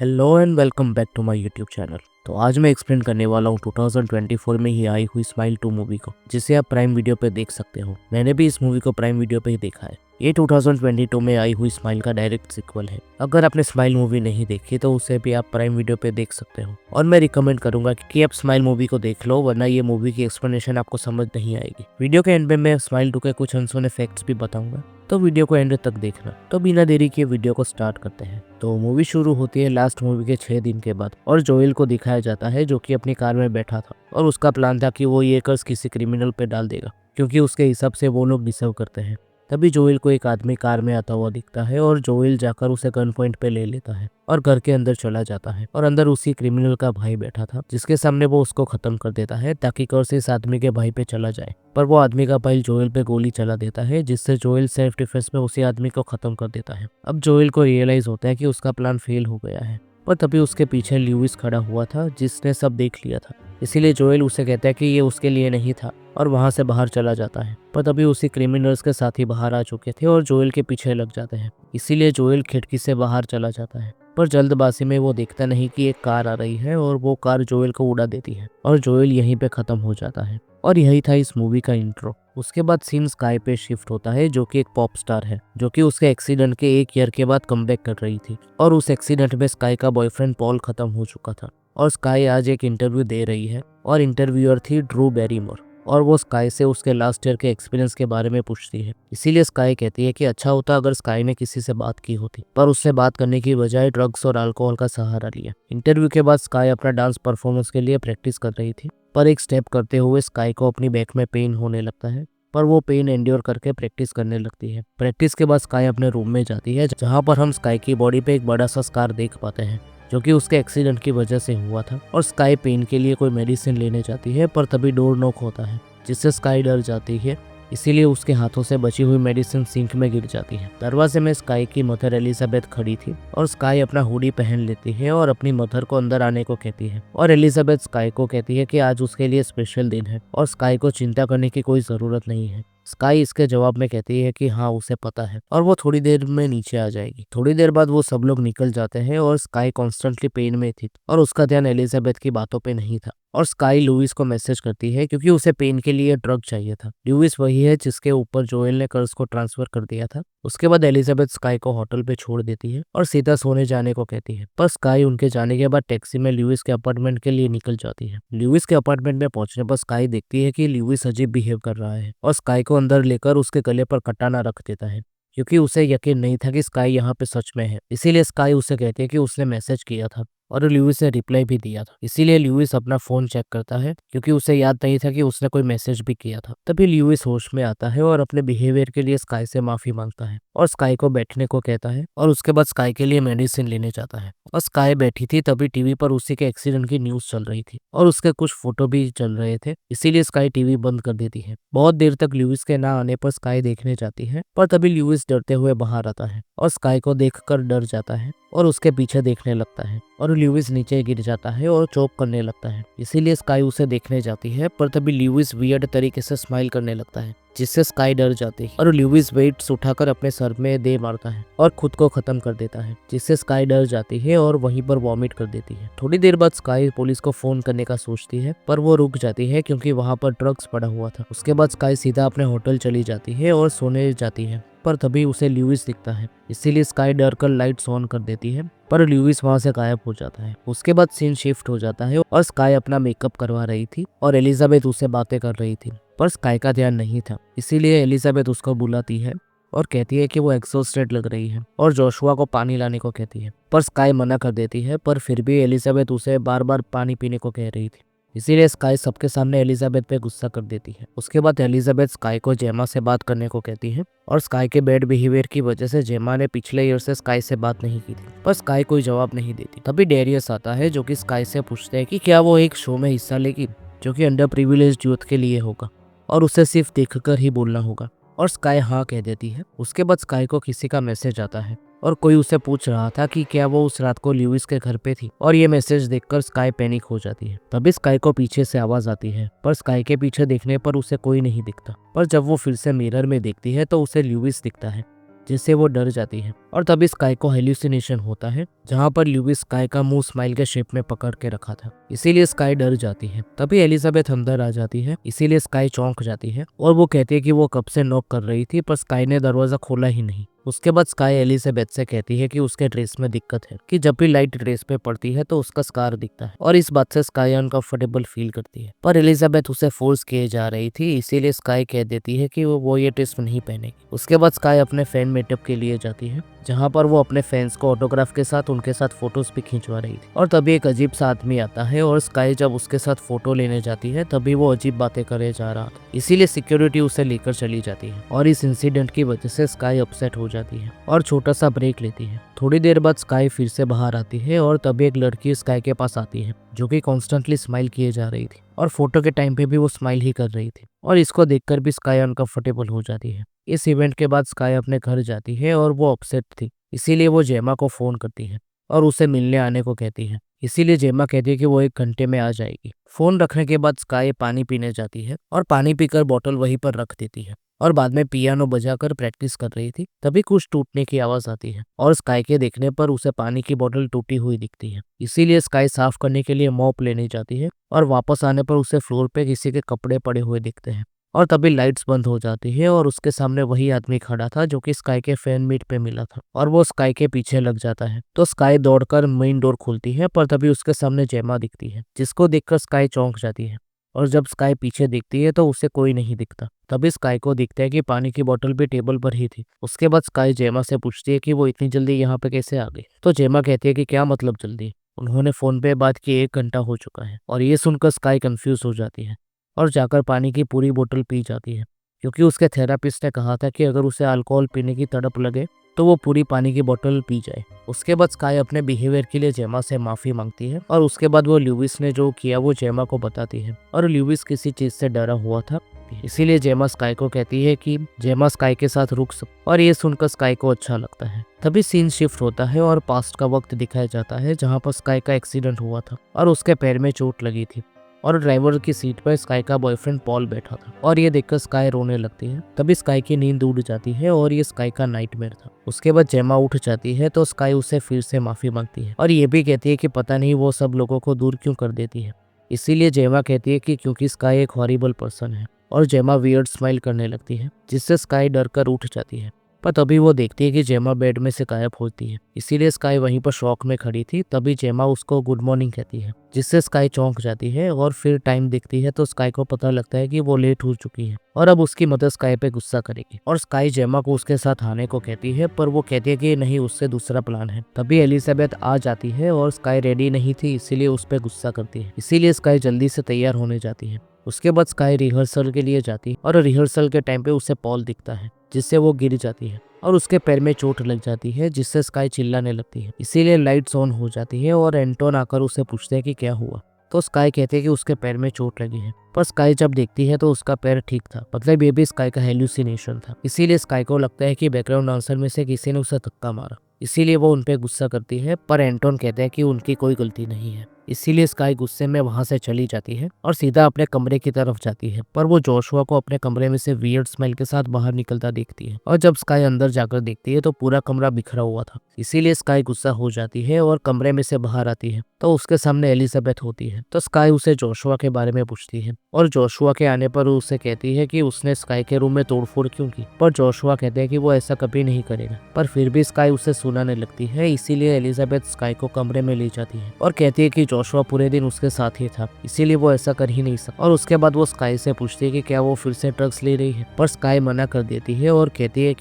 Hello and welcome back to my YouTube channel. तो आज मैं एक्सप्लेन करने वाला हूँ 2024 में ही आई हुई स्माइल 2 मूवी को, जिसे आप प्राइम वीडियो पे देख सकते हो। मैंने भी इस मूवी को प्राइम वीडियो पे ही देखा है। ये 2022 में आई हुई स्माइल का डायरेक्ट सीक्वल है। अगर आपने स्माइल मूवी नहीं देखी तो उसे भी आप प्राइम वीडियो पे देख सकते हो, और मैं रिकमेंड करूंगा कि आप स्माइल मूवी को देख लो, वरना ये मूवी की एक्सप्लेनेशन आपको समझ नहीं आएगी। वीडियो के एंड में मैं स्माइल 2 के कुछ अनसुने फैक्ट्स भी बताऊंगा, तो वीडियो को एंड तक देखना। तो बिना देरी किए वीडियो को स्टार्ट करते हैं। तो मूवी शुरू होती है लास्ट मूवी के 6 दिन के बाद, और जोएल को दिखाया जाता है जो कि अपनी कार में बैठा था, और उसका प्लान था कि वो ये कर्ज किसी क्रिमिनल पे डाल देगा, क्योंकि उसके हिसाब से वो लोग डिजर्व करते हैं। तभी जोएल को एक आदमी कार में आता हुआ दिखता है, और जोएल जाकर उसे गन पॉइंट पे ले लेता है और घर के अंदर चला जाता है। और अंदर उसी क्रिमिनल का भाई बैठा था, जिसके सामने वो उसको खत्म कर देता है ताकि कर्ज इस आदमी के भाई पे चला जाए। पर वो आदमी का भाई जोएल पे गोली चला देता है, जिससे जोएल सेल्फ डिफेंस में उसी आदमी को खत्म कर देता है। अब जोएल को रियलाइज होता है कि उसका प्लान फेल हो गया है, पर तभी उसके पीछे ल्यूइस खड़ा हुआ था, जिसने सब देख लिया था। इसीलिए जोएल उसे कहता है कि ये उसके लिए नहीं था, और वहां से बाहर चला जाता है। पर तभी उसी क्रिमिनल्स के साथी बाहर आ चुके थे और जोएल के पीछे लग जाते हैं। इसीलिए जोएल खिड़की से बाहर चला जाता है, पर जल्दबाजी में वो देखता नहीं कि एक कार आ रही है, और वो कार जोएल को उड़ा देती है, और जोएल यहीं पे खत्म हो जाता है। और यही था इस मूवी का इंट्रो। उसके बाद सीन स्काई पे शिफ्ट होता है, जो कि एक पॉप स्टार है, जो कि उसके एक्सीडेंट के 1 ईयर के बाद कमबैक कर रही थी। और उस एक्सीडेंट में स्काई का बॉयफ्रेंड पॉल खत्म हो चुका था, और स्काई आज एक इंटरव्यू दे रही है, और इंटरव्यूअर थी ड्रू बैरीमोर। और वो स्काई से उसके लास्ट ईयर के एक्सपीरियंस के बारे में पूछती है। इसीलिए स्काई कहती है कि अच्छा होता अगर स्काई ने किसी से बात की होती, पर उसने बात करने की बजाय ड्रग्स और अल्कोहल का सहारा लिया। इंटरव्यू के बाद स्काई अपना डांस परफॉर्मेंस के लिए प्रैक्टिस कर रही थी, पर एक स्टेप करते हुए स्काई को अपनी बैक में पेन होने लगता है, पर वो पेन एंड्योर करके प्रैक्टिस करने लगती है। प्रैक्टिस के बाद स्काई अपने रूम में जाती है, जहाँ पर हम स्काई की बॉडी पे एक बड़ा सा स्कार देख पाते हैं, जो कि उसके एक्सीडेंट की वजह से हुआ था। और स्काई पेन के लिए कोई मेडिसिन लेने जाती है, पर तभी डोर नॉक होता है, जिससे स्काई डर जाती है। इसीलिए उसके हाथों से बची हुई मेडिसिन सिंक में गिर जाती है। दरवाजे में स्काई की मदर एलिजाबेथ खड़ी थी, और स्काई अपना हुडी पहन लेती है और अपनी मदर को अंदर आने को कहती है। और एलिजाबेथ स्काई को कहती है कि आज उसके लिए स्पेशल दिन है, और स्काई को चिंता करने की कोई जरूरत नहीं है। स्काई इसके जवाब में कहती है कि हाँ उसे पता है, और वो थोड़ी देर में नीचे आ जाएगी। थोड़ी देर बाद वो सब लोग निकल जाते हैं, और स्काई कॉन्स्टेंटली पेन में थी, और उसका ध्यान एलिजाबेथ की बातों पे नहीं था। और स्काई लुइस को मैसेज करती है, क्योंकि उसे पेन के लिए ड्रग चाहिए था। लुइस वही है जिसके ऊपर जोएल ने कर्ज को ट्रांसफर कर दिया था। उसके बाद एलिजाबेथ स्काई को होटल पे छोड़ देती है और सीधा सोने जाने को कहती है। पर स्काई उनके जाने के बाद टैक्सी में लुइस के अपार्टमेंट के लिए निकल जाती है। लुइस के अपार्टमेंट में पहुंचने पर स्काई देखती है कि लुइस अजीब बिहेव कर रहा है, और स्काई को अंदर लेकर उसके गले पर कटाना रख देता है, क्योंकि उसे यकीन नहीं था कि स्काई यहाँ पे सच में है। इसीलिए स्काई उसे कहती है कि उसने मैसेज किया था, और लुइस ने रिप्लाई भी दिया था। इसीलिए लुइस अपना फोन चेक करता है, क्योंकि उसे याद नहीं था कि उसने कोई मैसेज भी किया था। तभी लुइस होश में आता है और अपने बिहेवियर के लिए स्काई से माफी मांगता है, और स्काई को बैठने को कहता है, और उसके बाद स्काई के लिए मेडिसिन लेने जाता है। और स्काई बैठी थी, तभी टीवी पर उसी के एक्सीडेंट की न्यूज चल रही थी, और उसके कुछ फोटो भी चल रहे थे। इसीलिए स्काई टीवी बंद कर देती है। बहुत देर तक लुइस के ना आने पर स्काई देखने जाती है, पर तभी लुइस डरते हुए बाहर आता है, और स्काई को देखकर डर जाता है और उसके पीछे देखने लगता है, और लुइस नीचे गिर जाता है और चोप करने लगता है। इसीलिए स्काई उसे देखने जाती है, पर तभी लुइस वियर्ड तरीके से स्माइल करने लगता है, जिससे स्काई डर जाती है, और लुइस वेट्स उठाकर अपने सर में दे मारता है और खुद को खत्म कर देता है, जिससे स्काई डर जाती है और वहीं पर वॉमिट कर देती है। थोड़ी देर बाद स्काई पुलिस को फोन करने का सोचती है, पर वो रुक जाती है क्योंकि वहां पर ड्रग्स पड़ा हुआ था। उसके बाद स्काई सीधा अपने होटल चली जाती है और सोने जाती है, पर तभी उसे लुइस दिखता है। इसीलिए स्काई डर कर लाइट्स ऑन कर देती है, पर लुइस वहां से गायब हो जाता है। उसके बाद सीन शिफ्ट हो जाता है, और स्काई अपना मेकअप करवा रही थी, और एलिजाबेथ उससे बातें कर रही थी, पर स्काई का ध्यान नहीं था। इसीलिए एलिजाबेथ उसको बुलाती है और कहती है कि वो एग्जॉस्टेड लग रही है, और जोशुआ को पानी लाने को कहती है, पर स्काई मना कर देती है। पर फिर भी एलिजाबेथ उसे बार बार पानी पीने को कह रही थी, इसीलिए स्काई सबके सामने एलिजाबेथ पे गुस्सा कर देती है। उसके बाद एलिजाबेथ स्काई को जेमा से बात करने को कहती है, और स्काई के बैड बिहेवियर की वजह से जेमा ने पिछले ईयर से स्काई से बात नहीं की थी, पर स्काई कोई जवाब नहीं देती। तभी डेरियस आता है, जो कि स्काई से पूछते हैं कि क्या वो एक शो में हिस्सा लेगी, जो कि अंडर प्रिविलेज्ड यूथ के लिए होगा, और उसे सिर्फ देखकर ही बोलना होगा। और स्काई हाँ कह देती है। उसके बाद स्काई को किसी का मैसेज आता है, और कोई उसे पूछ रहा था कि क्या वो उस रात को लुइस के घर पे थी, और ये मैसेज देखकर स्काई पैनिक हो जाती है। तभी स्काई को पीछे से आवाज आती है, पर स्काई के पीछे देखने पर उसे कोई नहीं दिखता। पर जब वो फिर से मिरर में देखती है तो उसे लुइस दिखता है, जिससे वो डर जाती है। और तभी स्काई को हेल्यूसिनेशन होता है जहाँ पर ल्यूविस स्काई का मुंह स्माइल के शेप में पकड़ के रखा था, इसीलिए स्काई डर जाती है। तभी एलिजाबेथ अंदर आ जाती है, इसीलिए स्काई चौंक जाती है और वो कहती है कि वो कब से नॉक कर रही थी पर स्काई ने दरवाजा खोला ही नहीं। उसके बाद स्काई एलिजाबेथ से कहती है कि उसके ड्रेस में दिक्कत है, कि जब भी लाइट ड्रेस पे पड़ती है तो उसका स्कार दिखता है, और इस बात से स्काई अनकंफर्टेबल फील करती है। पर एलिजाबेथ उसे फोर्स किए जा रही थी, इसीलिए स्काई कह देती है कि वो ये ड्रेस नहीं पहनेगी। उसके बाद स्काई अपने फैन मीटअप के लिए जाती है, जहाँ पर वो अपने फैंस को ऑटोग्राफ के साथ उनके साथ फोटोज भी खिंचवा रही थी। और तभी एक अजीब सा आदमी आता है और स्काई जब उसके साथ फोटो लेने जाती है तभी वो अजीब बातें करे जा रहा था, इसीलिए सिक्योरिटी उसे लेकर चली जाती है। और इस इंसिडेंट की वजह से स्काई अपसेट हो जाती है और छोटा सा ब्रेक लेती है। थोड़ी देर बाद स्काई फिर से बाहर आती है और तभी एक लड़की स्काई के पास आती है जो कि कॉन्स्टेंटली स्माइल किए जा रही थी, और फोटो के टाइम पे भी वो स्माइल ही कर रही थी, और इसको देखकर भी स्काई अनकंफर्टेबल हो जाती है। इस इवेंट के बाद स्काई अपने घर जाती है और वो अपसेट थी, इसीलिए वो जेमा को फोन करती है और उसे मिलने आने को कहती है। इसीलिए जेमा कहती है कि वो 1 घंटे में आ जाएगी। फोन रखने के बाद स्काई पानी पीने जाती है और पानी पीकर बोतल वहीं पर रख देती है, और बाद में पियानो बजाकर प्रैक्टिस कर रही थी। तभी कुछ टूटने की आवाज आती है और स्काई के देखने पर उसे पानी की बोतल टूटी हुई दिखती है। इसीलिए स्काई साफ करने के लिए मॉप लेने जाती है और वापस आने पर उसे फ्लोर पे किसी के कपड़े पड़े हुए दिखते हैं। और तभी लाइट्स बंद हो जाती है और उसके सामने वही आदमी खड़ा था जो कि स्काई के फैन मीट पे मिला था, और वो स्काई के पीछे लग जाता है। तो स्काई दौड़कर मेन डोर खोलती है, पर तभी उसके सामने जेमा दिखती है, जिसको देखकर स्काई चौंक जाती है। और जब स्काई पीछे देखती है तो उसे कोई नहीं दिखता। तभी स्काई को दिखता है कि पानी की बोतल भी टेबल पर ही थी। उसके बाद स्काई जेमा से पूछती है कि वो इतनी जल्दी यहाँ पे कैसे आ गई। तो जेमा कहती है कि क्या मतलब जल्दी, उन्होंने फोन पे बात की 1 घंटा हो चुका है। और ये सुनकर स्काई कंफ्यूज हो जाती है और जाकर पानी की पूरी बोतल पी जाती है, क्योंकि उसके थेरापिस्ट ने कहा था कि अगर उसे अल्कोहल पीने की तड़प लगे तो वो पूरी पानी की बोतल पी जाए। उसके बाद स्काई अपने बिहेवियर के लिए जेमा से माफी मांगती है, और उसके बाद वो ल्यूविस ने जो किया वो जेमा को बताती है, और ल्यूविस किसी चीज से डरा हुआ था, इसीलिए जेमा स्काई को कहती है कि जेमा स्काई के साथ रुक सकती, और ये सुनकर स्काई को अच्छा लगता है। तभी सीन शिफ्ट होता है और पास्ट का वक्त दिखाया जाता है जहाँ पर स्काई का एक्सीडेंट हुआ था और उसके पैर में चोट लगी थी, और ड्राइवर की सीट पर स्काई का बॉयफ्रेंड पॉल बैठा था, और ये देखकर स्काई रोने लगती है। तभी स्काई की नींद उड़ जाती है और ये स्काई का नाइटमेयर था। उसके बाद जेमा उठ जाती है तो स्काई उसे फिर से माफी मांगती है, और ये भी कहती है कि पता नहीं वो सब लोगों को दूर क्यों कर देती है। इसीलिए जेमा कहती है कि क्योंकि स्काई एक हॉरिबल पर्सन है, और जेमा वियर्ड स्माइल करने लगती है, जिससे स्काई डर कर उठ जाती है। पर तभी वो देखती है कि जेमा बेड में से गायब होती है, इसीलिए स्काई वहीं पर शॉक में खड़ी थी। तभी जेमा उसको गुड मॉर्निंग कहती है, जिससे स्काई चौंक जाती है, और फिर टाइम देखती है तो स्काई को पता लगता है कि वो लेट हो चुकी है और अब उसकी मदर स्काई पे गुस्सा करेगी, और स्काई जेमा को उसके साथ आने को कहती है, पर वो कहती है कि नहीं, उससे दूसरा प्लान है। तभी एलिजाबेथ आ जाती है और स्काई रेडी नहीं थी, इसीलिए उस पर गुस्सा करती है, इसीलिए स्काई जल्दी से तैयार होने जाती है। उसके बाद स्काई रिहर्सल के लिए जाती है, और रिहर्सल के टाइम पे उसे पॉल दिखता है, जिससे वो गिर जाती है और उसके पैर में चोट लग जाती है, जिससे स्काई चिल्लाने लगती है। इसीलिए लाइट्स ऑन हो जाती है और एंटोन आकर उसे पूछते हैं कि क्या हुआ। तो स्काई कहते हैं कि उसके पैर में चोट लगी है, पर स्काई जब देखती है तो उसका पैर ठीक था, मतलब ये भी स्काई का हेल्यूसिनेशन था। इसीलिए स्काई को लगता है कि बैकग्राउंड डांसर में से किसी ने उसे धक्का मारा, इसीलिए वो उनपे गुस्सा करती है, पर एंटोन कहते हैं कि उनकी कोई गलती नहीं है। इसीलिए स्काई गुस्से में वहां से चली जाती है और सीधा अपने कमरे की तरफ जाती है, पर वो जोशुआ को अपने कमरे में से वियर्ड स्मेल के साथ बाहर निकलता देखती है, और जब स्काई अंदर जाकर देखती है तो पूरा कमरा बिखरा हुआ था। इसीलिए स्काई गुस्सा हो जाती है और कमरे में से बाहर आती है, तो उसके सामने एलिजाबेथ होती है। तो स्काई उसे जोशुआ के बारे में पूछती है, और जोशुआ के आने पर उसे कहती है कि उसने स्काई के रूम में तोड़फोड़ क्यों की, पर जोशुआ कहते हैं कि वो ऐसा कभी नहीं करेगा, पर फिर भी स्काई उसे सुनाने लगती है। इसीलिए एलिजाबेथ स्काई को कमरे में ले जाती है और कहती है कि जोशुआ पूरे दिन उसके साथ ही था, इसीलिए वो ऐसा कर ही नहीं सकता। और उसके बाद वो स्काई से पूछती है कि क्या वो फिर से ड्रग्स ले रही है, पर स्काई मना कर देती है और कहती है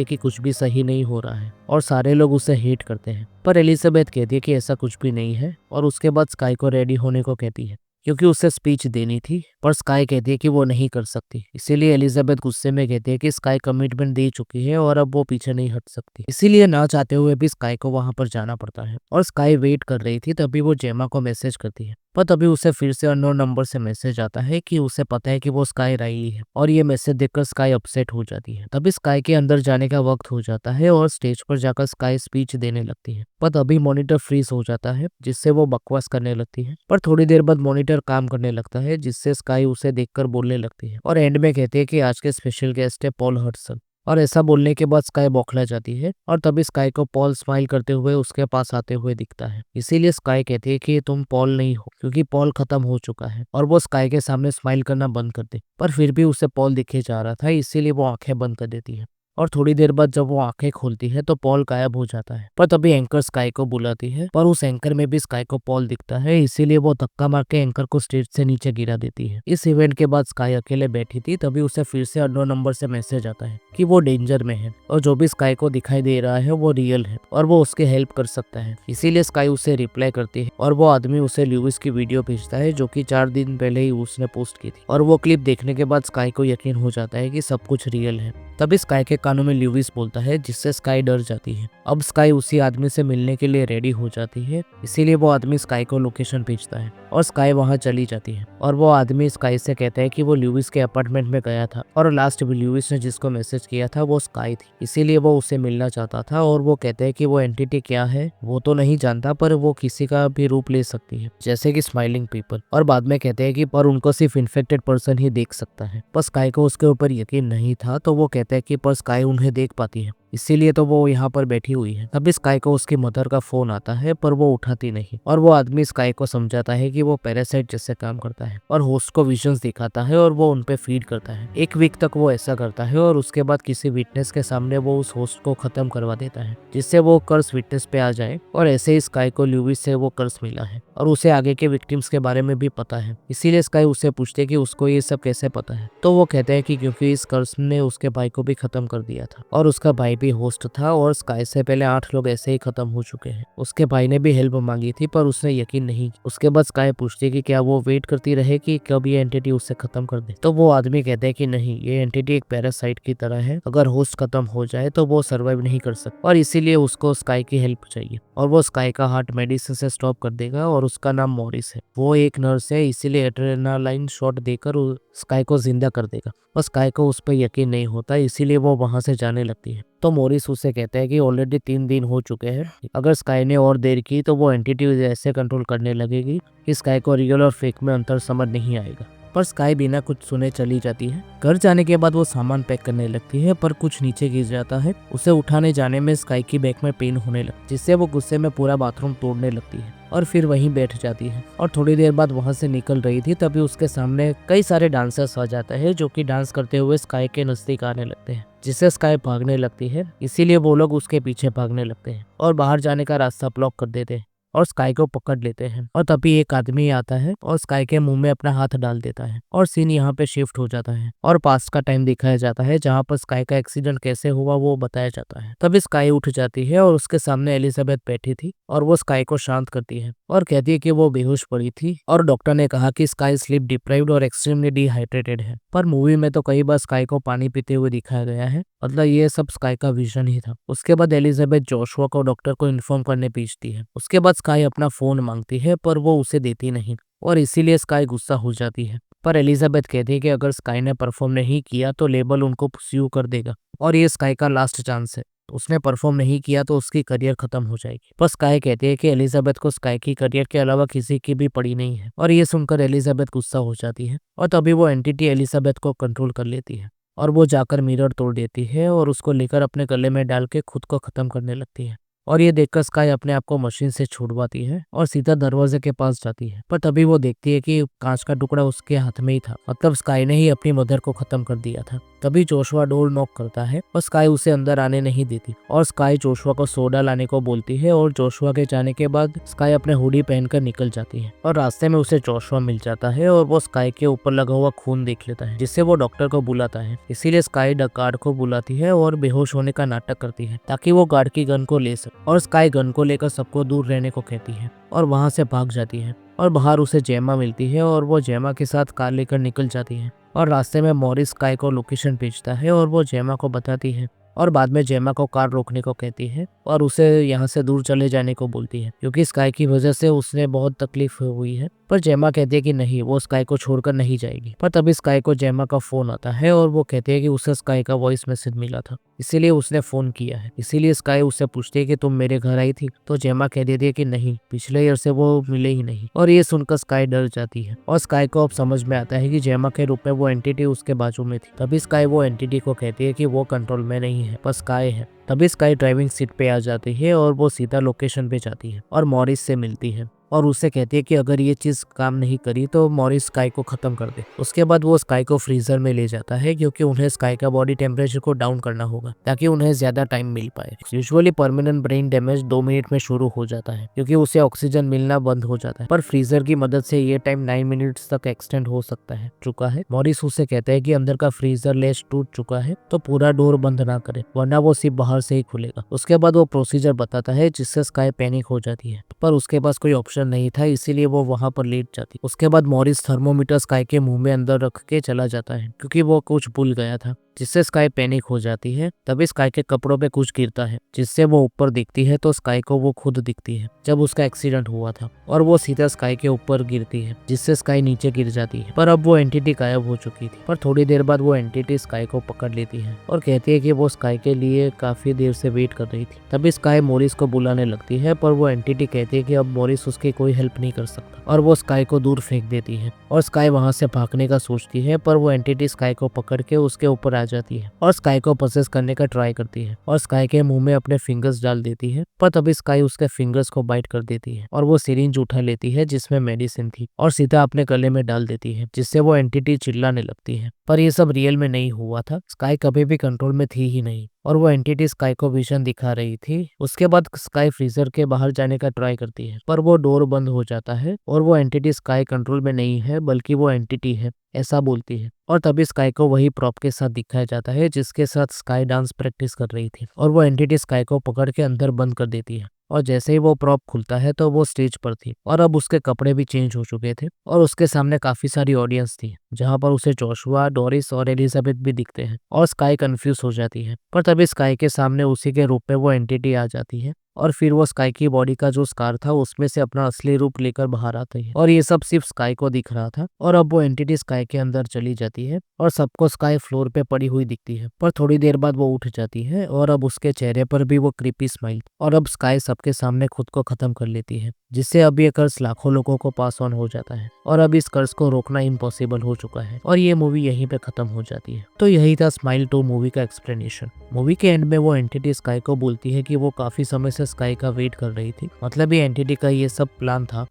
कि कुछ भी सही नहीं हो रहा है और सारे लोग उसे हेट करते हैं। पर एलिजाबेथ कहती है कि ऐसा कुछ भी नहीं है, और उसके बाद स्काई को रेडी होने को कहती है, क्योंकि उसे स्पीच देनी थी, पर स्काई कहती है कि वो नहीं कर सकती। इसीलिए एलिजाबेथ गुस्से में कहती है कि स्काई कमिटमेंट दे चुकी है और अब वो पीछे नहीं हट सकती। इसीलिए ना चाहते हुए भी स्काई को वहां पर जाना पड़ता है, और स्काई वेट कर रही थी। तभी वो जेमा को मैसेज करती है, पर तभी उसे फिर से अननोन नंबर से मैसेज आता है कि उसे पता है कि वो स्काई राइली है, और ये मैसेज देखकर स्काई अपसेट हो जाती है। तभी स्काई के अंदर जाने का वक्त हो जाता है और स्टेज पर जाकर स्काई स्पीच देने लगती है, पर तभी मॉनिटर फ्रीज हो जाता है, जिससे वो बकवास करने लगती है। पर थोड़ी देर बाद मॉनिटर काम करने लगता है, जिससे स्काई उसे देखकर बोलने लगती है, और एंड में कहते हैं कि आज के स्पेशल गेस्ट है पॉल हडसन, और ऐसा बोलने के बाद स्काई बौखला जाती है और तभी स्काई को पॉल स्माइल करते हुए उसके पास आते हुए दिखता है। इसीलिए स्काई कहती है कि तुम पॉल नहीं हो, क्योंकि पॉल खत्म हो चुका है। और वो स्काई के सामने स्माइल करना बंद कर दे, पर फिर भी उसे पॉल दिखे जा रहा था, इसीलिए वो आंखें बंद कर देती है। और थोड़ी देर बाद जब वो आंखें खोलती है तो पॉल गायब हो जाता है। पर तभी एंकर स्काई को बुलाती है, पर उस एंकर में भी स्काई को पॉल दिखता है, इसीलिए वो धक्का मार के एंकर को स्टेज से नीचे गिरा देती है। इस इवेंट के बाद स्काई अकेले बैठी थी, तभी उसे फिर से अननोन नंबर से मैसेज आता है कि वो डेंजर में है और जो भी स्काई को दिखाई दे रहा है वो रियल है और वो उसके हेल्प कर सकता है। इसीलिए स्काई उसे रिप्लाई करती है और वो आदमी उसे ल्यूइस की वीडियो भेजता है जो कि 4 दिन पहले ही उसने पोस्ट की थी। और वो क्लिप देखने के बाद स्काई को यकीन हो जाता है कि सब कुछ रियल है। तभी स्काई के कानों में ल्यूइस बोलता है, जिससे स्काई डर जाती है। अब स्काई उसी आदमी से मिलने के लिए रेडी हो जाती है, इसीलिए वो आदमी स्काई को लोकेशन भेजता है और स्काई वहां चली जाती है। और वो आदमी स्काई से कहता है कि वो ल्यूइस के अपार्टमेंट में गया था और लास्ट में ल्यूइस ने जिसको मैसेज किया था वो स्काई थी, इसीलिए वो उसे मिलना चाहता था। और वो कहते हैं कि वो एंटिटी क्या है वो तो नहीं जानता, पर वो किसी का भी रूप ले सकती है, जैसे कि स्माइलिंग पीपल। और बाद में कहते हैं कि पर उनको सिर्फ इन्फेक्टेड पर्सन ही देख सकता है। पर स्काई को उसके ऊपर यकीन नहीं था, तो वो कहते हैं कि पर स्काई उन्हें देख पाती है, इसीलिए तो वो यहाँ पर बैठी हुई है। तभी स्काई को उसकी मदर का फोन आता है, पर वो उठाती नहीं। और वो आदमी स्काई को समझाता है कि वो पैरासाइट जैसे काम करता है और होस्ट को विजन्स दिखाता है और वो उनपे फीड करता है। 1 वीक तक वो ऐसा करता है और उसके बाद किसी विटनेस के सामने वो उस होस्ट को खत्म करवा देता है, जिससे वो कर्स विटनेस पे आ जाए। और ऐसे ही स्काई को ल्यूइस से वो कर्स मिला है और उसे आगे के विक्टिम्स के बारे में भी पता है, इसीलिए स्काई उससे पूछते कि उसको ये सब कैसे पता है। तो वो कहते हैं कि क्योंकि इस कर्स ने उसके भाई को भी खत्म कर दिया था और उसका भाई भी होस्ट था और स्काई से पहले 8 लोग ऐसे ही खत्म हो चुके हैं। उसके भाई ने भी हेल्प मांगी थी, पर उसने यकीन नहीं किया। उसके बाद स्काई पूछती है कि क्या वो वेट करती रहे कि कब ये एंटिटी उससे खत्म कर दे। तो वो आदमी कहते हैं कि नहीं, ये एंटिटी एक पैरासाइट की तरह है, अगर होस्ट खत्म हो जाए तो वो सर्वाइव नहीं कर सकता और इसीलिए उसको स्काई की हेल्प चाहिए। और वो स्काई का हार्ट मेडिसिन से स्टॉप कर देगा और उसका नाम मॉरिस है। वो एक नर्स है, इसीलिए एड्रेनालाइन शॉट देकर स्काई को जिंदा कर देगा। और स्काई को उस पर यकीन नहीं होता, इसीलिए वो वहां से जाने लगती है। तो मॉरिस उसे कहता है कि ऑलरेडी 3 दिन हो चुके हैं, अगर स्काई ने और देर की तो वो एंटिटी ऐसे कंट्रोल करने लगेगी कि स्काई को रियल और फेक में अंतर समझ नहीं आएगा। पर स्काई बिना कुछ सुने चली जाती है। घर जाने के बाद वो सामान पैक करने लगती है, पर कुछ नीचे गिर जाता है। उसे उठाने जाने में स्काई की बैक में पेन होने लगती है, जिससे वो गुस्से में पूरा बाथरूम तोड़ने लगती है और फिर वहीं बैठ जाती है। और थोड़ी देर बाद वहां से निकल रही थी, तभी उसके सामने कई सारे डांसर्स आ जाते हैं जो कि डांस करते हुए स्काई के नजदीक आने लगते हैं, जिससे स्काई भागने लगती है। इसीलिए वो लोग उसके पीछे भागने लगते हैं और बाहर जाने का रास्ता ब्लॉक कर देते हैं और स्काई को पकड़ लेते हैं। और तभी एक आदमी आता है और स्काई के मुंह में अपना हाथ डाल देता है और सीन यहाँ पे शिफ्ट हो जाता है और पास्ट का टाइम दिखाया जाता है, जहाँ पर स्काई का एक्सीडेंट कैसे हुआ वो बताया जाता है। तभी स्काई उठ जाती है और उसके सामने एलिजाबेथ बैठी थी और वो स्काई को शांत करती है और कहती है कि वो बेहोश पड़ी थी और डॉक्टर ने कहा कि स्काई स्लीप डिप्राइव्ड और एक्सट्रीमली डिहाइड्रेटेड है। पर मूवी में तो कई बार स्काई को पानी पीते हुए दिखाया गया है, मतलब ये सब स्काई का विजन ही था। उसके बाद एलिजाबेथ जोशुआ को डॉक्टर को इन्फॉर्म करने भेजती है। उसके बाद स्काई अपना फोन मांगती है, पर वो उसे देती नहीं और इसीलिए स्काई गुस्सा हो जाती है। पर एलिजाबेथ कहती है कि अगर स्काई ने परफॉर्म नहीं किया तो लेबल उनको पुर्स्यू कर देगा और ये स्काई का लास्ट चांस है। उसने परफॉर्म नहीं किया तो उसकी करियर खत्म हो जाएगी। पर स्काई कहती है कि एलिजाबेथ को स्काई की करियर के अलावा किसी की भी पड़ी नहीं है और ये सुनकर एलिजाबेथ गुस्सा हो जाती है और तभी वो एंटिटी एलिजाबेथ को कंट्रोल कर लेती है और वो जाकर मिरर तोड़ देती है और उसको लेकर अपने गले में डाल के खुद को खत्म करने लगती है। और ये देखकर स्काई अपने आप को मशीन से छुड़वाती है और सीधा दरवाजे के पास जाती है। पर तभी वो देखती है कि कांच का टुकड़ा उसके हाथ में ही था, मतलब स्काई ने ही अपनी मदर को खत्म कर दिया था। तभी जोशुआ डोर नॉक करता है और स्काई उसे अंदर आने नहीं देती और स्काई जोशुआ को सोडा लाने को बोलती है और जोशुआ के जाने के बाद स्काई अपने हुडी पहनकर निकल जाती है और रास्ते में उसे जोशुआ मिल जाता है और वो स्काई के ऊपर लगा हुआ खून देख लेता है, जिससे वो डॉक्टर को बुलाता है। इसीलिए स्काई गार्ड को बुलाती है और बेहोश होने का नाटक करती है ताकि वो गार्ड की गन को ले सके और स्काई गन को लेकर सबको दूर रहने को कहती है और वहां से भाग जाती है। और बाहर उसे जेमा मिलती है और वो जेमा के साथ कार लेकर निकल जाती है और रास्ते में मॉरिस स्काई को लोकेशन भेजता है और वो जेमा को बताती है और बाद में जेमा को कार रोकने को कहती है और उसे यहाँ से दूर चले जाने को बोलती है, क्योंकि स्काई की वजह से उसने बहुत तकलीफ हुई है। पर जेमा कहती है कि नहीं, वो स्काई को छोड़कर नहीं जाएगी। पर तभी स्काई को जेमा का फोन आता है और वो कहती है कि उसे स्काई का वॉइस मैसेज मिला था, इसीलिए उसने फोन किया है। इसीलिए स्काई उससे पूछती है कि तुम मेरे घर आई थी, तो जेमा कह देती है कि नहीं, पिछले ईयर से वो मिले ही नहीं। और ये सुनकर स्काई डर जाती है और स्काई को अब समझ में आता है कि जेमा के रूप में वो एंटिटी उसके बाजू में थी। तभी स्काई वो एंटिटी को कहती है कि वो कंट्रोल में नहीं है, पर स्काई है। तभी स्काई ड्राइविंग सीट पे आ जाती है और वो सीधा लोकेशन पे जाती है और मॉरिस से मिलती है और उससे कहती है कि अगर ये चीज काम नहीं करी तो मॉरिस स्काई को खत्म कर दे। उसके बाद वो स्काई को फ्रीजर में ले जाता है क्योंकि उन्हें स्काई का बॉडी टेम्परेचर को डाउन करना होगा ताकि उन्हें ज्यादा टाइम मिल पाए। Usually permanent brain damage 2 minute में शुरू हो जाता है क्योंकि उसे ऑक्सीजन मिलना बंद हो जाता है, पर फ्रीजर की मदद से ये टाइम 9 मिनट्स तक एक्सटेंड हो सकता है चुका है। मॉरिस उससे कहता है कि अंदर का फ्रीजर लेस टूट चुका है तो पूरा डोर बंद ना करे, वरना वो सिर्फ बाहर से ही खुलेगा। उसके बाद वो प्रोसीजर बताता है जिससे स्काई पैनिक हो जाती है, पर उसके पास कोई ऑप्शन नहीं था, इसीलिए वो वहां पर लेट जाती। उसके बाद मॉरिस थर्मोमीटर स्काई के मुंह में अंदर रख के चला जाता है क्योंकि वो कुछ भूल गया था, जिससे स्काई पैनिक हो जाती है। तभी स्काई के कपड़ों पे कुछ गिरता है जिससे वो ऊपर दिखती है, तो स्काई को वो खुद दिखती है जब उसका एक्सीडेंट हुआ था और वो सीधा स्काई के ऊपर गिरती है जिससे स्काई नीचे गिर जाती है। पर अब वो एंटिटी गायब हो चुकी थी। पर थोड़ी देर बाद वो एंटिटी स्काई को पकड़ लेती है और कहती है कि वो स्काई के लिए काफी देर से वेट कर रही थी। तभी स्काई मॉरिस को बुलाने लगती है, पर वो एंटिटी कहती है कि अब मॉरिस उसकी कोई हेल्प नहीं कर सकता और वो स्काई को दूर फेंक देती है और स्काई वहां से भागने का सोचती है, पर वो एंटिटी स्काई को पकड़ के उसके ऊपर आ जाती है और स्काई को पोसेस करने का ट्राई करती है और स्काई के मुंह में अपने फिंगर्स डाल देती है। पर तभी स्काई उसके फिंगर्स को बाइट कर देती है और वो सिरिंज उठा लेती है जिसमें मेडिसिन थी और सीधा अपने गले में डाल देती है, जिससे वो एंटिटी चिल्लाने लगती है। पर ये सब रियल में नहीं हुआ था, स्काई कभी भी कंट्रोल में थी ही नहीं और वो एंटिटी स्काई को विजन दिखा रही थी। उसके बाद स्काई फ्रीजर के बाहर जाने का ट्राई करती है, पर वो डोर बंद हो जाता है और वो एंटिटी स्काई कंट्रोल में नहीं है बल्कि वो एंटिटी है, ऐसा बोलती है। और तभी स्काई को वही प्रॉप के साथ दिखाया जाता है जिसके साथ स्काई डांस प्रैक्टिस कर रही थी और वो एंटिटी स्काई को पकड़ के अंदर बंद कर देती है। और जैसे ही वो प्रॉप खुलता है तो वो स्टेज पर थी और अब उसके कपड़े भी चेंज हो चुके थे और उसके सामने काफी सारी ऑडियंस थी जहां पर उसे जोशुआ, डोरिस और एलिजाबेथ भी दिखते हैं और स्काई कंफ्यूज हो जाती है। पर तभी स्काई के सामने उसी के रूप में वो एंटिटी आ जाती है और फिर वो स्काई की बॉडी का जो स्कार था उसमें से अपना असली रूप लेकर बाहर आती है और ये सब सिर्फ स्काई को दिख रहा था। और अब वो एंटिटी स्काई के अंदर चली जाती है और सबको स्काई फ्लोर पे पड़ी हुई दिखती है, पर थोड़ी देर बाद वो उठ जाती है और अब उसके चेहरे पर भी वो क्रीपी स्माइल और अब स्काई सबके सामने खुद को खत्म कर लेती है, जिससे अब ये कर्ज लाखों लोगों को पास ऑन हो जाता है और अब इस कर्ज को रोकना इम्पॉसिबल हो चुका है और ये मूवी यहीं पे खत्म हो जाती है। तो यही था स्माइल 2 मूवी का एक्सप्लेनेशन। मूवी के एंड में वो एंटिटी स्काई को बोलती है कि वो काफी समय से स्काई का वेट कर रही थी, मतलब ये एंटिटी का ये सब प्लान था।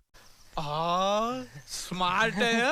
स्मार्ट है।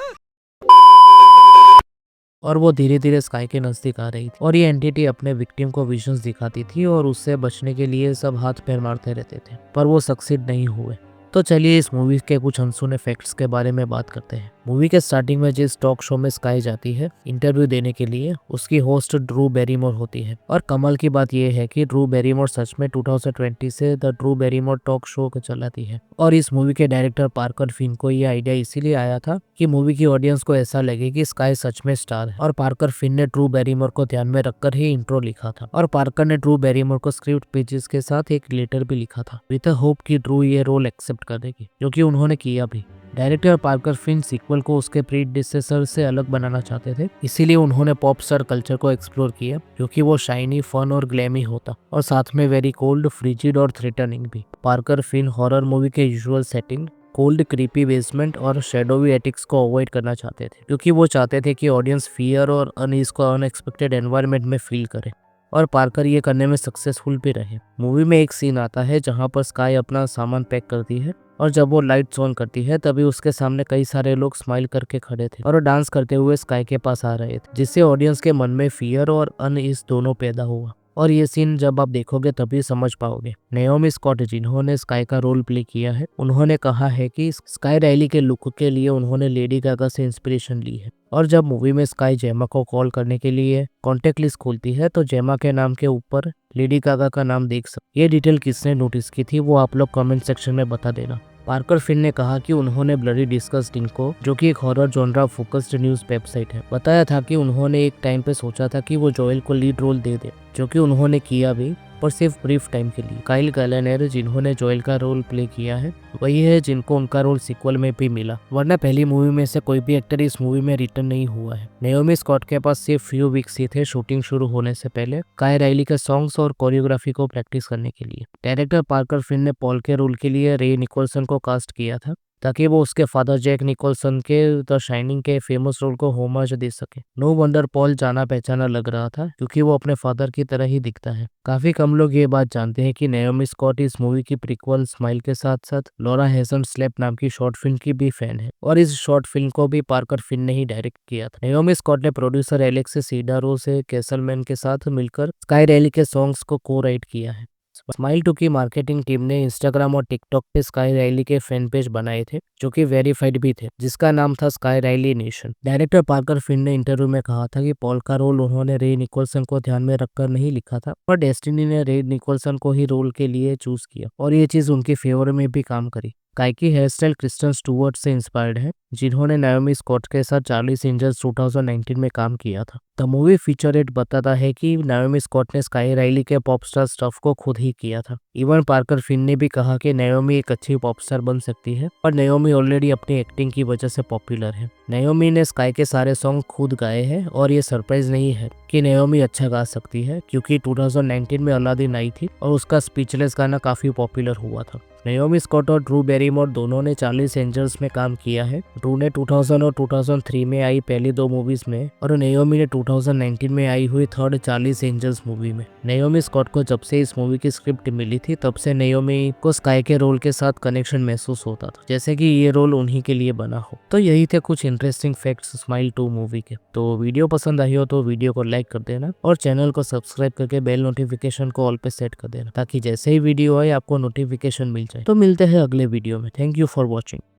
और वो धीरे धीरे स्काई के नजदीक आ रही थी और ये एंटिटी अपने विक्टिम को विजन्स दिखाती थी और उससे बचने के लिए सब हाथ पैर मारते रहते थे, पर वो सक्सीड नहीं हुए। तो चलिए इस मूवी के कुछ अनसुने फैक्ट्स के बारे में बात करते हैं। मूवी के स्टार्टिंग में जिस टॉक शो में स्काई जाती है इंटरव्यू देने के लिए, उसकी होस्ट ड्रू बैरीमोर होती है और कमाल की बात यह है कि ड्रू बैरीमोर सच में 2020 से the Drew Barrymore talk show को चलाती है। और इस मूवी के डायरेक्टर पार्कर फिन को ये आइडिया इसीलिए आया था कि मूवी की ऑडियंस को ऐसा लगे कि स्काई सच में स्टार है और पार्कर फिन ने ड्रू बैरीमोर को ध्यान में रखकर ही इंट्रो लिखा था और पार्कर ने ड्रू बैरीमोर को स्क्रिप्ट पेजेस के साथ एक लेटर भी लिखा था विद होप कि ड्रू ये रोल एक्सेप्ट करेगी, जो कि उन्होंने किया भी। डायरेक्टर पार्कर फिन सीक्वल को उसके प्रीडिसेसर से अलग बनाना चाहते थे, इसीलिए उन्होंने पॉप स्टार कल्चर को एक्सप्लोर किया क्योंकि वो शाइनी, फन और ग्लैमी होता और साथ में वेरी कोल्ड, फ्रिजिड और थ्रेटनिंग भी। पार्कर फिन हॉरर मूवी के usual setting, cold creepy basement और शेडोवी एटिक्स को अवॉइड करना चाहते थे क्योंकि वो चाहते थे कि ऑडियंस फियर और अनईज को अनएक्सपेक्टेड एनवायरनमेंट में फील करे और पार्कर ये करने में सक्सेसफुल भी रहे। मूवी में एक सीन आता है जहां पर स्काई अपना सामान पैक करती है और जब वो लाइट्स ऑन करती है तभी उसके सामने कई सारे लोग स्माइल करके खड़े थे और डांस करते हुए स्काई के पास आ रहे थे, जिससे ऑडियंस के मन में फियर और अनईज दोनों पैदा हुआ। और ये सीन जब आप देखोगे तभी समझ पाओगे। नेओमी स्कॉट जिन्होंने स्काई का रोल प्ले किया है, उन्होंने कहा है कि स्काई राइली के लुक के लिए उन्होंने लेडी गागा से इंस्पिरेशन ली है। और जब मूवी में स्काई जेमा को कॉल करने के लिए कॉन्टेक्ट लिस्ट खोलती है तो जेमा के नाम के ऊपर लेडी गागा का नाम देख सकते। ये डिटेल किसने नोटिस की थी वो आप लोग कमेंट सेक्शन में बता देना। पार्कर फिन ने कहा कि उन्होंने ब्लडी डिस्कस्ड इनको, जो कि एक horror genre focused news website है, बताया था कि उन्होंने एक टाइम पे सोचा था कि वो जोएल को लीड रोल दे दे, जो कि उन्होंने किया भी। पर सिर्फ ब्रीफ टाइम के लिए। काइल गैलेनर जिन्होंने जोएल का रोल प्ले किया है वही है जिनको उनका रोल सीक्वल में भी मिला, वरना पहली मूवी में से कोई भी एक्टर इस मूवी में रिटर्न नहीं हुआ है। नेओमी स्कॉट के पास सिर्फ फ्यू वीक्स ही थे शूटिंग शुरू होने से पहले काई राइली के सॉन्ग्स और कोरियोग्राफी को प्रैक्टिस करने के लिए। डायरेक्टर पार्कर फिन ने पॉल के रोल के लिए रे निकोलसन को कास्ट किया था ताकि वो उसके फादर जैक निकोलसन के द शाइनिंग के फेमस रोल को होमाज दे सके। नो वंडर पॉल जाना पहचाना लग रहा था क्योंकि वो अपने फादर की तरह ही दिखता है। काफी कम लोग ये बात जानते हैं कि नेओमी स्कॉट इस मूवी की प्रीक्वल स्माइल के साथ साथ लॉरा हेजन स्लेप नाम की शॉर्ट फिल्म की भी फैन है और इस शॉर्ट फिल्म को भी पार्कर फिन ने ही डायरेक्ट किया था। नेओमी स्कॉट ने प्रोड्यूसर एलेक्स सीडारो से कैसलमैन के साथ मिलकर स्काई रैली के सॉन्ग्स को को राइट किया है। स्माइल 2 की मार्केटिंग टीम ने इंस्टाग्राम और टिकटॉक पे स्काई राइली के फैन पेज बनाए थे जो कि वेरीफाइड भी थे, जिसका नाम था Sky Riley Nation. Director Parker Finn ने इंटरव्यू में कहा था कि पॉल का रोल उन्होंने रे निकोलसन को ध्यान में रखकर नहीं लिखा था, पर डेस्टिनी ने रे निकोलसन को ही रोल के लिए चूज किया और ये चीज उनकी फेवर में भी काम करी। काई की हेयर स्टाइल क्रिस्टन स्टुअर्ट से इंस्पायर्ड है जिन्होंने नाओमी स्कॉट के साथ चार्लीज एंजल्स 2019 में काम किया था। द मूवी फीचरेट बताता है कि नाओमी स्कॉट ने स्काई राइली के पॉप स्टार स्टफ को खुद ही किया था। इवन पार्कर फिन ने भी कहा कि नाओमी एक अच्छी पॉप स्टार बन सकती है और नाओमी ऑलरेडी अपनी एक्टिंग की वजह से पॉपुलर है। नाओमी ने स्काई के सारे सॉन्ग खुद गाए हैं और ये सरप्राइज नहीं है कि नाओमी अच्छा गा सकती है क्योंकि 2019 में अलादीन आई थी और उसका स्पीचलेस गाना काफी पॉपुलर हुआ था। नाओमी स्कॉट और ड्रू बैरिमोर दोनों ने चार्लीज एंजल्स में काम किया है। ड्रू ने 2000 और 2003 में आई पहली 2 मूवीज में और नाओमी ने 2019 में आई हुई थर्ड चार्लीज एंजल्स मूवी में। नाओमी स्कॉट को जब से इस मूवी की स्क्रिप्ट मिली थी तब से नाओमी को स्काई के रोल के साथ कनेक्शन महसूस होता था, जैसे कि ये रोल उन्हीं के लिए बना हो। तो यही थे कुछ इंटरेस्टिंग फैक्ट्स स्माइल 2 मूवी के। तो वीडियो पसंद आई हो तो वीडियो को लाइक कर देना और चैनल को सब्सक्राइब करके बेल नोटिफिकेशन को ऑल पे सेट कर देना ताकि जैसे ही वीडियो आए आपको नोटिफिकेशन मिल जाए। तो मिलते हैं अगले वीडियो में। Thank you for watching.